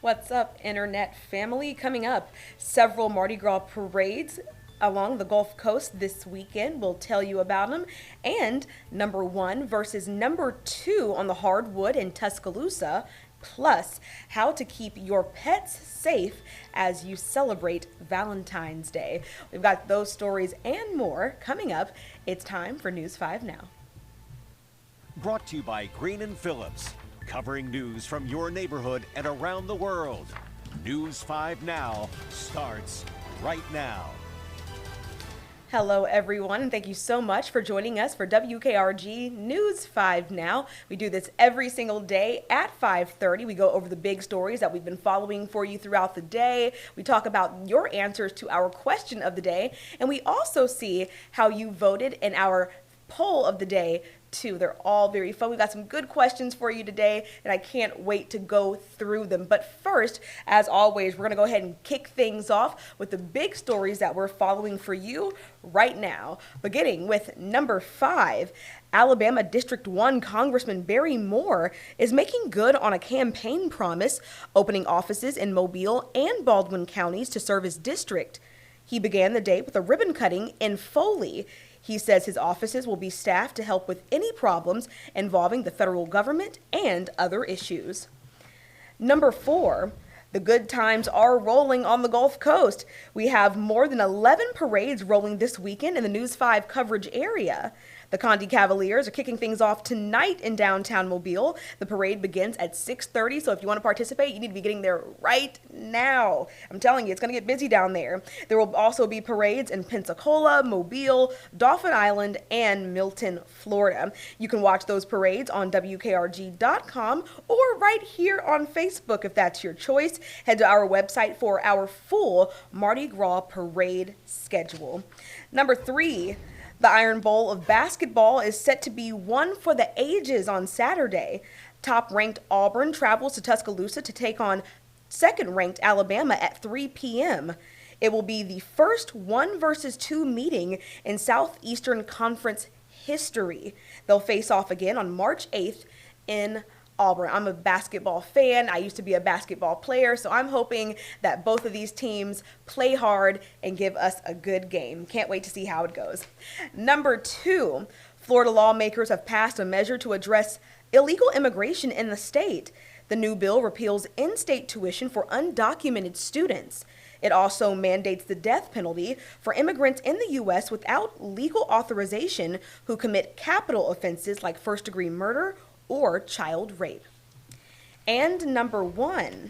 What's up, Internet family? Coming up, several Mardi Gras parades along the Gulf Coast this weekend. We'll tell you about them. And number one versus number two on the hardwood in Tuscaloosa. Plus, how to keep your pets safe as you celebrate Valentine's Day. We've got those stories and more coming up. It's time for News 5 Now. Brought to you by Green and Phillips, covering news from your neighborhood and around the world. News 5 Now starts right now. Hello, everyone, and thank you so much for joining us for WKRG News 5 Now. We do this every single day at 5:30. We go over the big stories that we've been following for you throughout the day. We talk about your answers to our question of the day, and we also see how you voted in our poll of the day too. They're all very fun. We've got some good questions for you today, and I can't wait to go through them. But first, as always, we're going to go ahead and kick things off with the big stories that we're following for you right now. Beginning with number 5, Alabama District 1 Congressman Barry Moore is making good on a campaign promise, opening offices in Mobile and Baldwin counties to serve his district. He began the day with a ribbon cutting in Foley. He says his offices will be staffed to help with any problems involving the federal government and other issues. Number 4, the good times are rolling on the Gulf Coast. We have more than 11 parades rolling this weekend in the News 5 coverage area. The Condi Cavaliers are kicking things off tonight in downtown Mobile. The parade begins at 6:30, so if you want to participate, you need to be getting there right now. I'm telling you, it's going to get busy down there. There will also be parades in Pensacola, Mobile, Dauphin Island, and Milton, Florida. You can watch those parades on WKRG.com or right here on Facebook if that's your choice. Head to our website for our full Mardi Gras parade schedule. Number 3, the Iron Bowl of basketball is set to be one for the ages on Saturday. Top-ranked Auburn travels to Tuscaloosa to take on second-ranked Alabama at 3 p.m. It will be the first 1-versus-2 meeting in Southeastern Conference history. They'll face off again on March 8th in Auburn. I'm a basketball fan. I used to be a basketball player, so I'm hoping that both of these teams play hard and give us a good game. Can't wait to see how it goes. Number 2, Florida lawmakers have passed a measure to address illegal immigration in the state. The new bill repeals in-state tuition for undocumented students. It also mandates the death penalty for immigrants in the U.S. without legal authorization who commit capital offenses like first-degree murder or child rape. And number 1,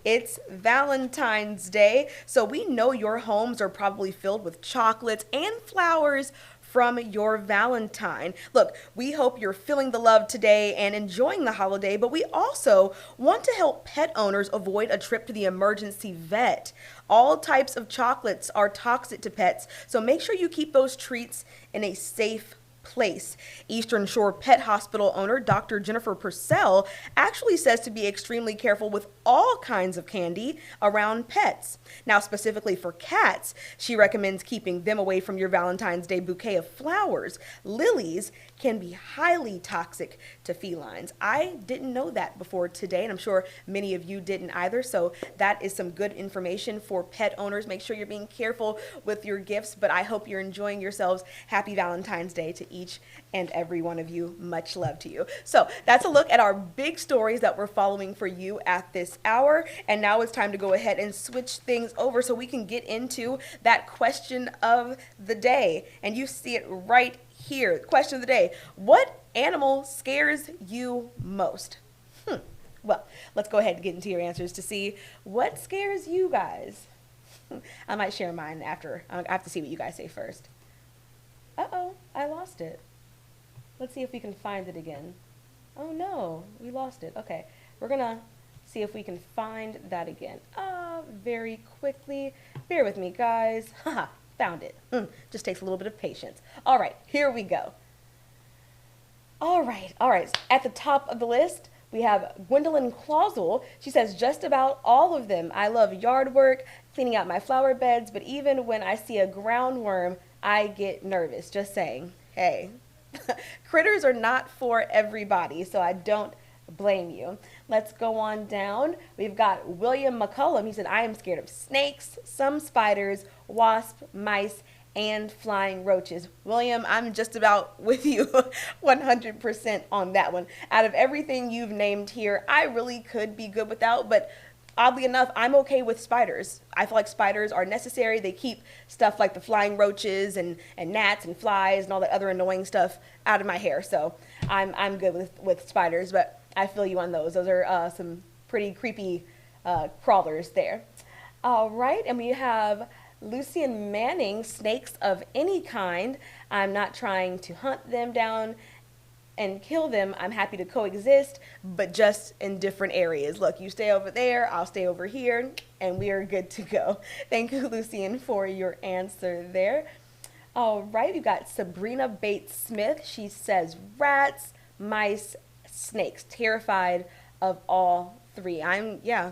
it's Valentine's Day, so we know your homes are probably filled with chocolates and flowers from your Valentine. Look, we hope you're feeling the love today and enjoying the holiday, but we also want to help pet owners avoid a trip to the emergency vet. All types of chocolates are toxic to pets, so make sure you keep those treats in a safe place. Eastern Shore Pet Hospital owner Dr. Jennifer Purcell actually says to be extremely careful with all kinds of candy around pets. Now, specifically for cats, she recommends keeping them away from your Valentine's Day bouquet of flowers. Lilies can be highly toxic to felines. I didn't know that before today, and I'm sure many of you didn't either, so that is some good information for pet owners. Make sure you're being careful with your gifts, but I hope you're enjoying yourselves. Happy Valentine's Day to each and every one of you. Much love to you. So that's a look at our big stories that we're following for you at this hour, and now it's time to go ahead and switch things over so we can get into that question of the day, and you see it right here. Question of the day: what animal scares you most? Well, let's go ahead and get into your answers to see what scares you guys. I might share mine after. I have to see what you guys say first. Uh-oh, I lost it. Let's see if we can find it again. Oh no, we lost it. Okay, we're gonna see if we can find that again. Very quickly. Bear with me, guys. Haha. Found it. Just takes a little bit of patience. All right, here we go. All right. At the top of the list, we have Gwendolyn Clausel. She says, just about all of them. I love yard work, cleaning out my flower beds, but even when I see a ground worm, I get nervous. Just saying. Hey, critters are not for everybody, so I don't blame you. Let's go on down. We've got William McCullum. He said, I am scared of snakes, some spiders, wasps, mice, and flying roaches. William, I'm just about with you 100% on that one. Out of everything you've named here, I really could be good without, but oddly enough, I'm okay with spiders. I feel like spiders are necessary. They keep stuff like the flying roaches and gnats and flies and all that other annoying stuff out of my hair. So I'm good with spiders, but I feel you on those. Those are some pretty creepy crawlers there. All right, and we have Lucian Manning, snakes of any kind. I'm not trying to hunt them down and kill them. I'm happy to coexist, but just in different areas. Look, you stay over there, I'll stay over here, and we are good to go. Thank you, Lucian, for your answer there. All right, we've got Sabrina Bates Smith. She says rats, mice, snakes. Terrified of all three.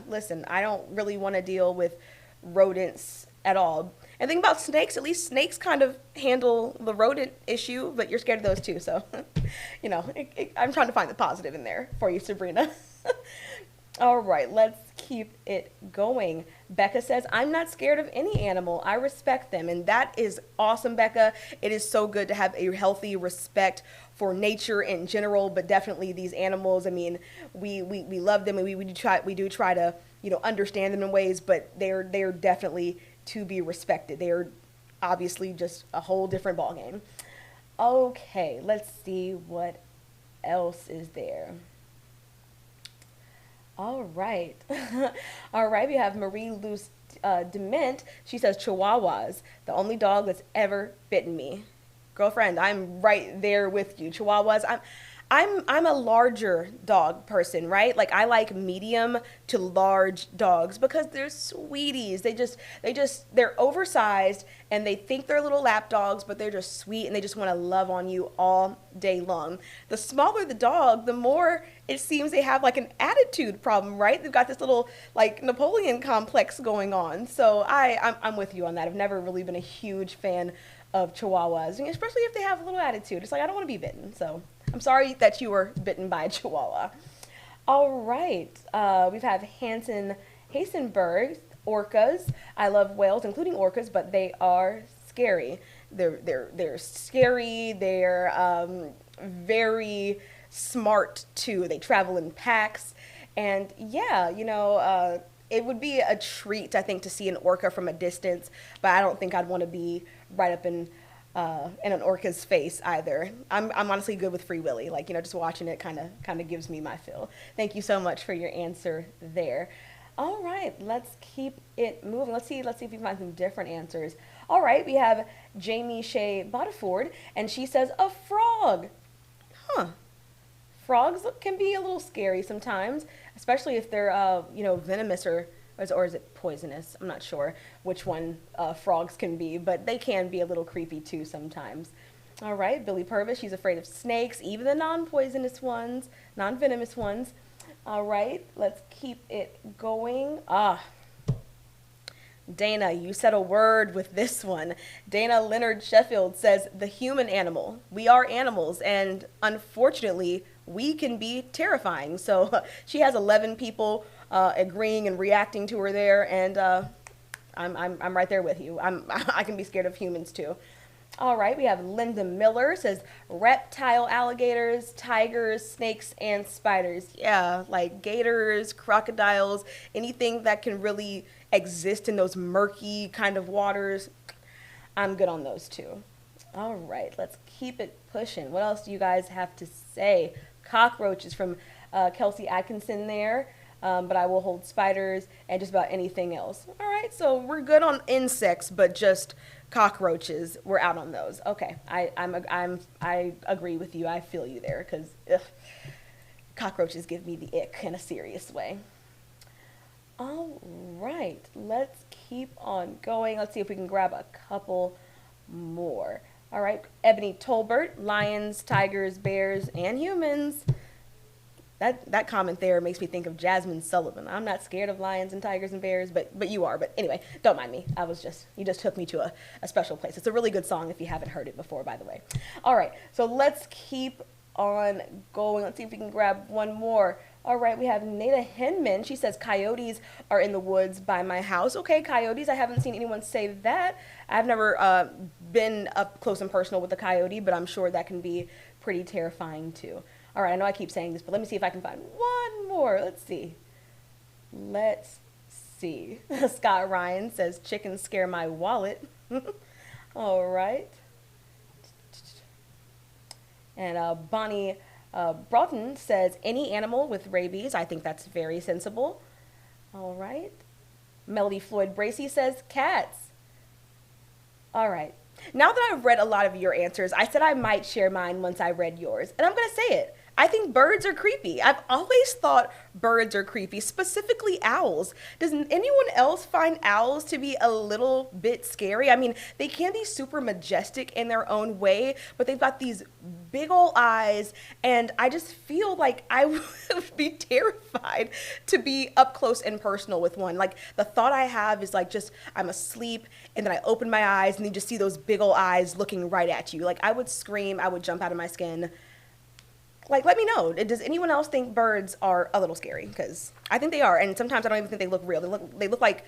Listen, I don't really want to deal with rodents at all. And think about snakes, at least snakes kind of handle the rodent issue, but you're scared of those too. So, I'm trying to find the positive in there for you, Sabrina. All right, let's keep it going. Becca says, I'm not scared of any animal. I respect them. And that is awesome, Becca. It is so good to have a healthy respect for nature in general, but definitely these animals. I mean, we love them, and we do try to, understand them in ways, but they're definitely to be respected. They are obviously just a whole different ballgame. Okay, let's see what else is there. All right. All right, we have Marie Luce Dement. She says Chihuahuas, the only dog that's ever bitten me. Girlfriend, I'm right there with you. Chihuahuas, I'm a larger dog person, right? Like I like medium to large dogs because they're sweeties. They're oversized and they think they're little lap dogs, but they're just sweet and they just want to love on you all day long. The smaller the dog, the more it seems they have like an attitude problem, right? They've got this little like Napoleon complex going on. So I'm with you on that. I've never really been a huge fan of Chihuahuas, especially if they have a little attitude. It's like, I don't want to be bitten. So I'm sorry that you were bitten by a Chihuahua. All right. We've had Hanson Hasenberg, orcas. I love whales, including orcas, but they are scary. They're scary. They're very smart too. They travel in packs. And yeah, it would be a treat, I think, to see an orca from a distance, but I don't think I'd want to be right up in an orca's face either. I'm honestly good with Free Willy. Like, just watching it kind of gives me my fill. Thank you so much for your answer there. All right, let's keep it moving. Let's see if we can find some different answers. All right, we have Jamie Shea Bodiford, and she says a frog. Huh. Frogs can be a little scary sometimes, especially if they're, venomous or is it poisonous? I'm not sure which one frogs can be, but they can be a little creepy too sometimes. All right, Billy Purvis, she's afraid of snakes, even the non-poisonous ones, non-venomous ones. All right, let's keep it going. Dana, you said a word with this one. Dana Leonard Sheffield says, the human animal. We are animals, and unfortunately, we can be terrifying. So she has 11 people agreeing and reacting to her there, and I'm right there with you. I can be scared of humans too. All right, we have Linda Miller says reptile alligators, tigers, snakes, and spiders. Yeah, like gators, crocodiles, anything that can really exist in those murky kind of waters. I'm good on those too. All right, let's keep it pushing. What else do you guys have to say? Cockroaches from Kelsey Atkinson there. But I will hold spiders and just about anything else. All right, so we're good on insects, but just cockroaches, we're out on those. Okay, I agree with you. I feel you there because cockroaches give me the ick in a serious way. All right, let's keep on going. Let's see if we can grab a couple more. All right, Ebony Tolbert, lions, tigers, bears, and humans. That comment there makes me think of Jasmine Sullivan. I'm not scared of lions and tigers and bears, but you are. But anyway, don't mind me. You just took me to a special place. It's a really good song if you haven't heard it before, by the way. All right, so let's keep on going. Let's see if we can grab one more. All right, we have Nada Henman. She says coyotes are in the woods by my house. Okay, coyotes. I haven't seen anyone say that. I've never been up close and personal with a coyote, but I'm sure that can be pretty terrifying too. All right, I know I keep saying this, but let me see if I can find one more. Let's see. Let's see. Scott Ryan says chickens scare my wallet. All right. And Bonnie Broughton says any animal with rabies. I think that's very sensible. All right. Melody Floyd Bracey says cats. All right. Now that I've read a lot of your answers, I said I might share mine once I read yours. And I'm going to say it. I think birds are creepy. I've always thought birds are creepy, specifically owls. Does anyone else find owls to be a little bit scary? I mean, they can be super majestic in their own way, but they've got these big old eyes, and I just feel like I would be terrified to be up close and personal with one. Like, the thought I have is like just I'm asleep, and then I open my eyes, and you just see those big old eyes looking right at you. Like, I would scream, I would jump out of my skin. Like, let me know. Does anyone else think birds are a little scary? Because I think they are, and sometimes I don't even think they look real. They look like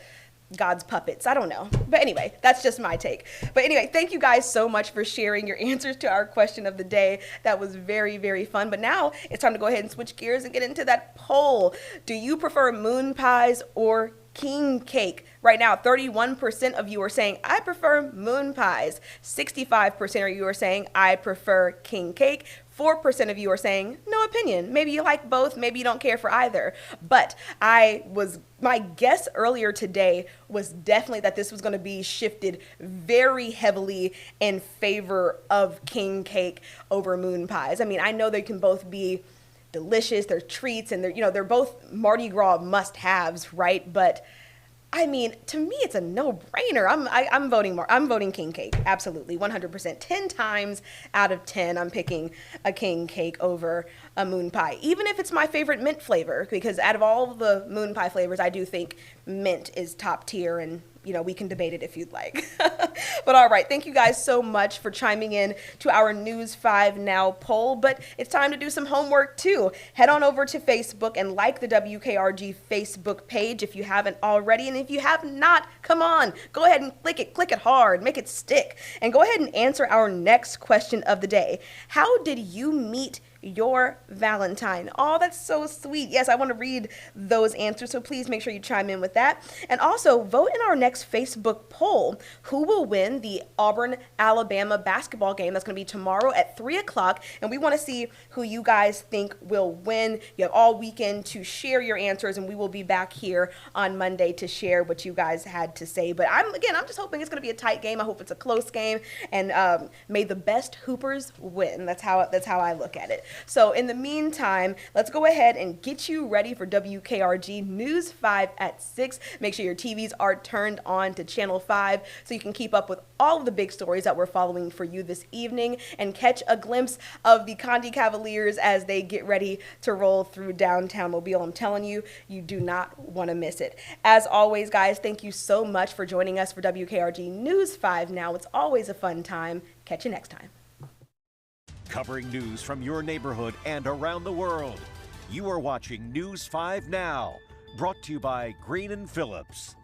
God's puppets. I don't know. But anyway, that's just my take. But anyway, thank you guys so much for sharing your answers to our question of the day. That was very, very fun. But now it's time to go ahead and switch gears and get into that poll. Do you prefer moon pies or king cake? Right now, 31% of you are saying, I prefer moon pies. 65% of you are saying, I prefer king cake. 4% of you are saying, no opinion. Maybe you like both, maybe you don't care for either. But my guess earlier today was definitely that this was going to be shifted very heavily in favor of king cake over moon pies. I mean, I know they can both be delicious, they're treats, and they're both Mardi Gras must-haves, right? But I mean, to me, it's a no-brainer. I'm voting king cake, absolutely, 100%. 10 times out of 10, I'm picking a king cake over a moon pie, even if it's my favorite mint flavor, because out of all the moon pie flavors, I do think mint is top tier, and we can debate it if you'd like. But all right, thank you guys so much for chiming in to our News 5 Now poll. But it's time to do some homework too. Head on over to Facebook and like the WKRG Facebook page if you haven't already. And if you have not, come on, go ahead and click it hard, make it stick. And go ahead and answer our next question of the day. How did you meet your Valentine? Oh, that's so sweet. Yes, I want to read those answers, so please make sure you chime in with that. And also vote in our next Facebook poll. Who will win the Auburn-Alabama basketball game? That's going to be tomorrow at 3 o'clock, and we want to see who you guys think will win. You have all weekend to share your answers, and we will be back here on Monday to share what you guys had to say. But I'm just hoping it's going to be a tight game. I hope it's a close game, and may the best hoopers win. That's how I look at it. So in the meantime, let's go ahead and get you ready for WKRG News 5 at 6. Make sure your TVs are turned on to Channel 5 so you can keep up with all of the big stories that we're following for you this evening and catch a glimpse of the Condi Cavaliers as they get ready to roll through downtown Mobile. I'm telling you, you do not want to miss it. As always, guys, thank you so much for joining us for WKRG News 5 Now. It's always a fun time. Catch you next time. Covering news from your neighborhood and around the world. You are watching News 5 Now, brought to you by Green & Phillips.